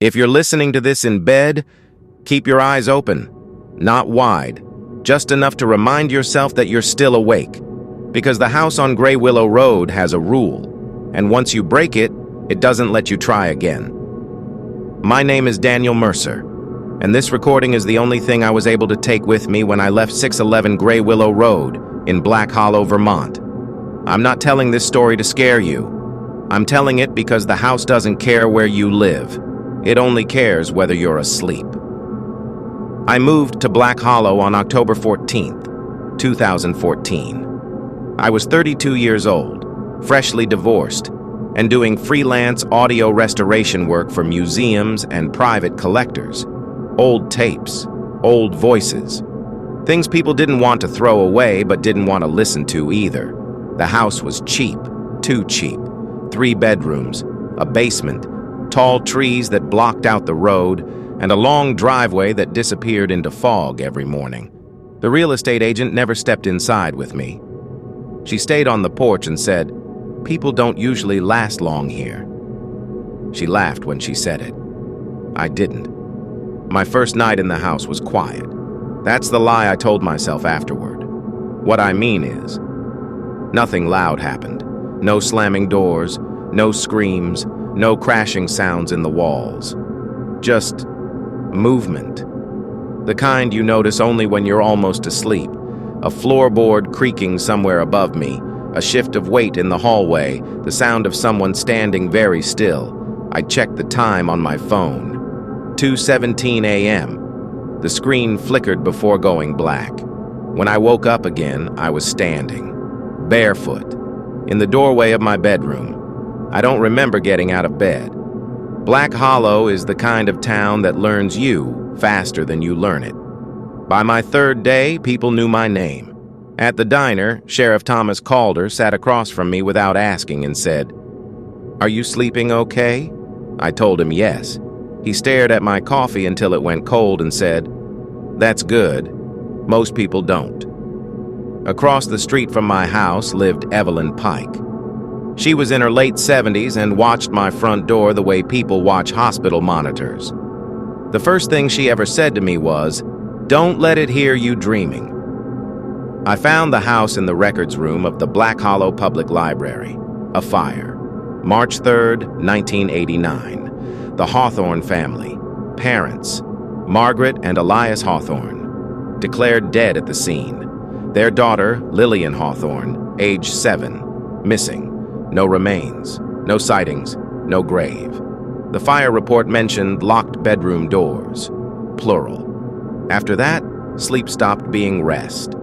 If you're listening to this in bed, keep your eyes open, not wide, just enough to remind yourself that you're still awake. Because the house on Gray Willow Road has a rule, and once you break it, it doesn't let you try again. My name is Daniel Mercer, and this recording is the only thing I was able to take with me when I left 611 Gray Willow Road in Black Hollow, Vermont. I'm not telling this story to scare you. I'm telling it because the house doesn't care where you live. It only cares whether you're asleep. I moved to Black Hollow on October 14th, 2014. I was 32 years old, freshly divorced, and doing freelance audio restoration work for museums and private collectors. Old tapes, old voices, things people didn't want to throw away but didn't want to listen to either. The house was cheap, too cheap. 3 bedrooms, a basement, tall trees that blocked out the road, and a long driveway that disappeared into fog every morning. The real estate agent never stepped inside with me. She stayed on the porch and said, "People don't usually last long here." She laughed when she said it. I didn't. My first night in the house was quiet. That's the lie I told myself afterward. What I mean is, nothing loud happened. No slamming doors, no screams, no crashing sounds in the walls. Just movement. The kind you notice only when you're almost asleep. A floorboard creaking somewhere above me, a shift of weight in the hallway, the sound of someone standing very still. I checked the time on my phone. 2:17 a.m. The screen flickered before going black. When I woke up again, I was standing, barefoot, in the doorway of my bedroom. I don't remember getting out of bed. Black Hollow is the kind of town that learns you faster than you learn it. By my 3rd day, people knew my name. At the diner, Sheriff Thomas Calder sat across from me without asking and said, "Are you sleeping okay?" I told him yes. He stared at my coffee until it went cold and said, "That's good. Most people don't." Across the street from my house lived Evelyn Pike. She was in her late 70s and watched my front door the way people watch hospital monitors. The first thing she ever said to me was, "Don't let it hear you dreaming." I found the house in the records room of the Black Hollow Public Library. A fire. March 3rd, 1989. The Hawthorne family, parents, Margaret and Elias Hawthorne, declared dead at the scene. Their daughter, Lillian Hawthorne, age 7, missing. No remains, no sightings, no grave. The fire report mentioned locked bedroom doors, plural. After that, sleep stopped being rest.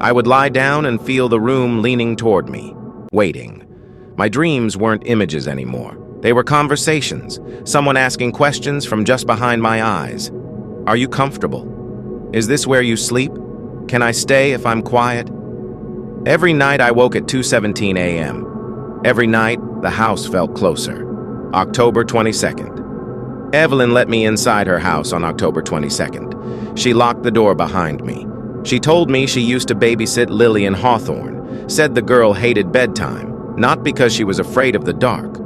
I would lie down and feel the room leaning toward me, waiting. My dreams weren't images anymore. They were conversations, someone asking questions from just behind my eyes. "Are you comfortable? Is this where you sleep? Can I stay if I'm quiet?" Every night I woke at 2:17 a.m. Every night, the house felt closer. October 22nd. Evelyn let me inside her house on October 22nd. She locked the door behind me. She told me she used to babysit Lillian Hawthorne, said the girl hated bedtime, not because she was afraid of the dark,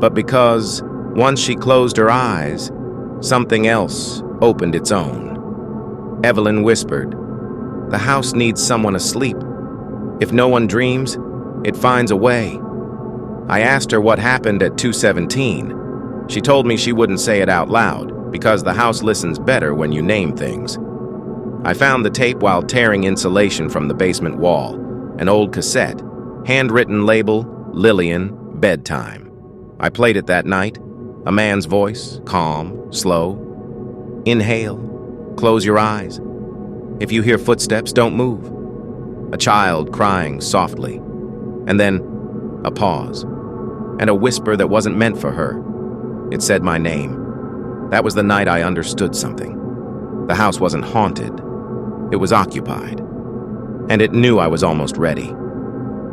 but because once she closed her eyes, something else opened its own. Evelyn whispered, "The house needs someone asleep. If no one dreams, it finds a way." I asked her what happened at 2:17. She told me she wouldn't say it out loud because the house listens better when you name things. I found the tape while tearing insulation from the basement wall, an old cassette, handwritten label, Lillian, Bedtime. I played it that night, a man's voice, calm, slow. "Inhale, close your eyes. If you hear footsteps, don't move." A child crying softly, and then a pause, and a whisper that wasn't meant for her. It said my name. That was the night I understood something. The house wasn't haunted. It was occupied. And it knew I was almost ready.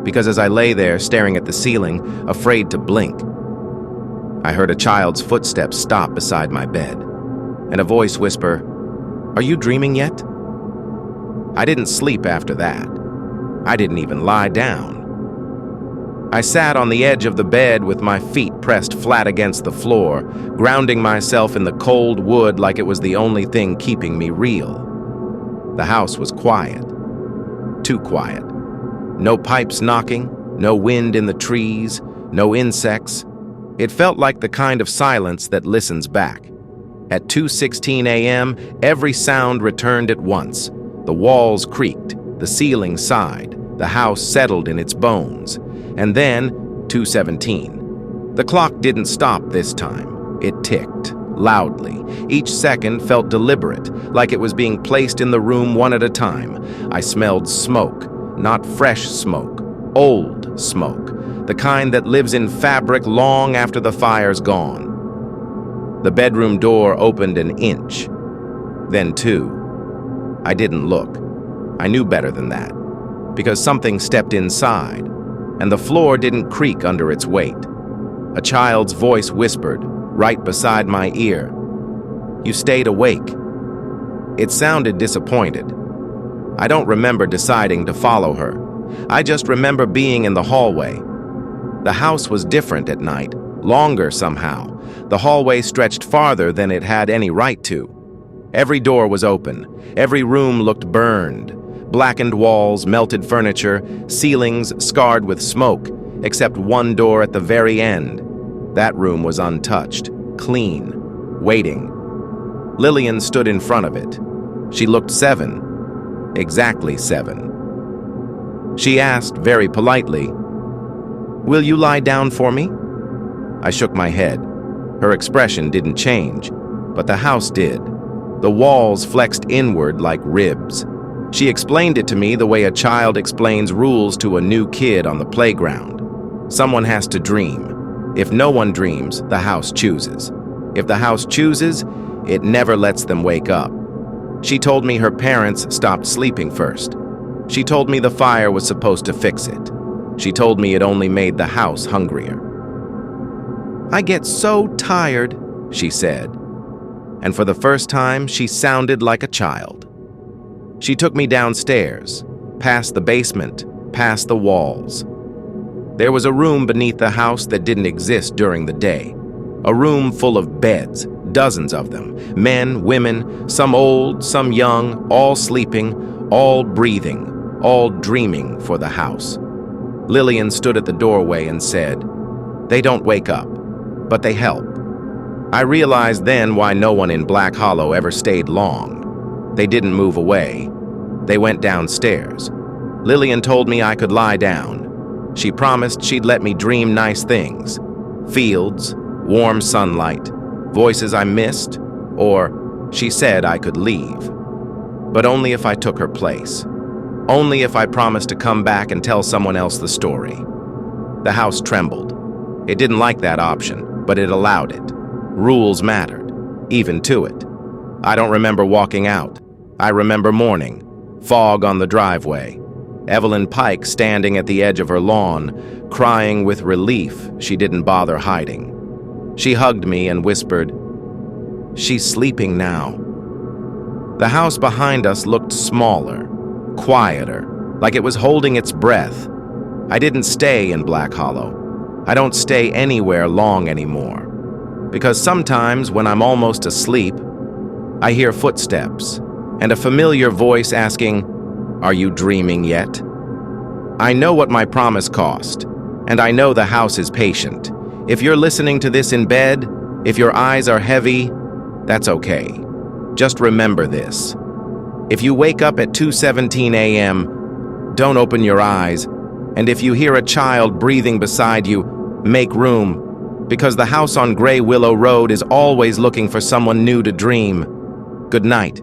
Because as I lay there staring at the ceiling, afraid to blink, I heard a child's footsteps stop beside my bed, and a voice whisper, "Are you dreaming yet?" I didn't sleep after that. I didn't even lie down. I sat on the edge of the bed with my feet pressed flat against the floor, grounding myself in the cold wood like it was the only thing keeping me real. The house was quiet. Too quiet. No pipes knocking, no wind in the trees, no insects. It felt like the kind of silence that listens back. At 2:16 a.m., every sound returned at once. The walls creaked, the ceiling sighed, the house settled in its bones. And then, 2:17. The clock didn't stop this time. It ticked, loudly. Each second felt deliberate, like it was being placed in the room one at a time. I smelled smoke, not fresh smoke, old smoke, the kind that lives in fabric long after the fire's gone. The bedroom door opened an inch, then two. I didn't look. I knew better than that, because something stepped inside, and the floor didn't creak under its weight. A child's voice whispered, right beside my ear, "You stayed awake." It sounded disappointed. I don't remember deciding to follow her. I just remember being in the hallway. The house was different at night, longer somehow. The hallway stretched farther than it had any right to. Every door was open. Every room looked burned. Blackened walls, melted furniture, ceilings scarred with smoke, except one door at the very end. That room was untouched, clean, waiting. Lillian stood in front of it. She looked 7, exactly 7. She asked very politely, "Will you lie down for me?" I shook my head. Her expression didn't change, but the house did. The walls flexed inward like ribs. She explained it to me the way a child explains rules to a new kid on the playground. Someone has to dream. If no one dreams, the house chooses. If the house chooses, it never lets them wake up. She told me her parents stopped sleeping first. She told me the fire was supposed to fix it. She told me it only made the house hungrier. "I get so tired," she said. And for the first time, she sounded like a child. She took me downstairs, past the basement, past the walls. There was a room beneath the house that didn't exist during the day. A room full of beds, dozens of them. Men, women, some old, some young, all sleeping, all breathing, all dreaming for the house. Lillian stood at the doorway and said, "They don't wake up, but they help." I realized then why no one in Black Hollow ever stayed long. They didn't move away. They went downstairs. Lillian told me I could lie down. She promised she'd let me dream nice things. Fields, warm sunlight, voices I missed, or she said I could leave. But only if I took her place. Only if I promised to come back and tell someone else the story. The house trembled. It didn't like that option, but it allowed it. Rules mattered, even to it. I don't remember walking out. I remember morning, fog on the driveway, Evelyn Pike standing at the edge of her lawn, crying with relief she didn't bother hiding. She hugged me and whispered, "She's sleeping now." The house behind us looked smaller, quieter, like it was holding its breath. I didn't stay in Black Hollow. I don't stay anywhere long anymore. Because sometimes when I'm almost asleep, I hear footsteps and a familiar voice asking, "Are you dreaming yet?" I know what my promise cost, and I know the house is patient. If you're listening to this in bed, if your eyes are heavy, that's okay. Just remember this. If you wake up at 2:17 a.m., don't open your eyes, and if you hear a child breathing beside you, make room, because the house on Gray Willow Road is always looking for someone new to dream. Good night.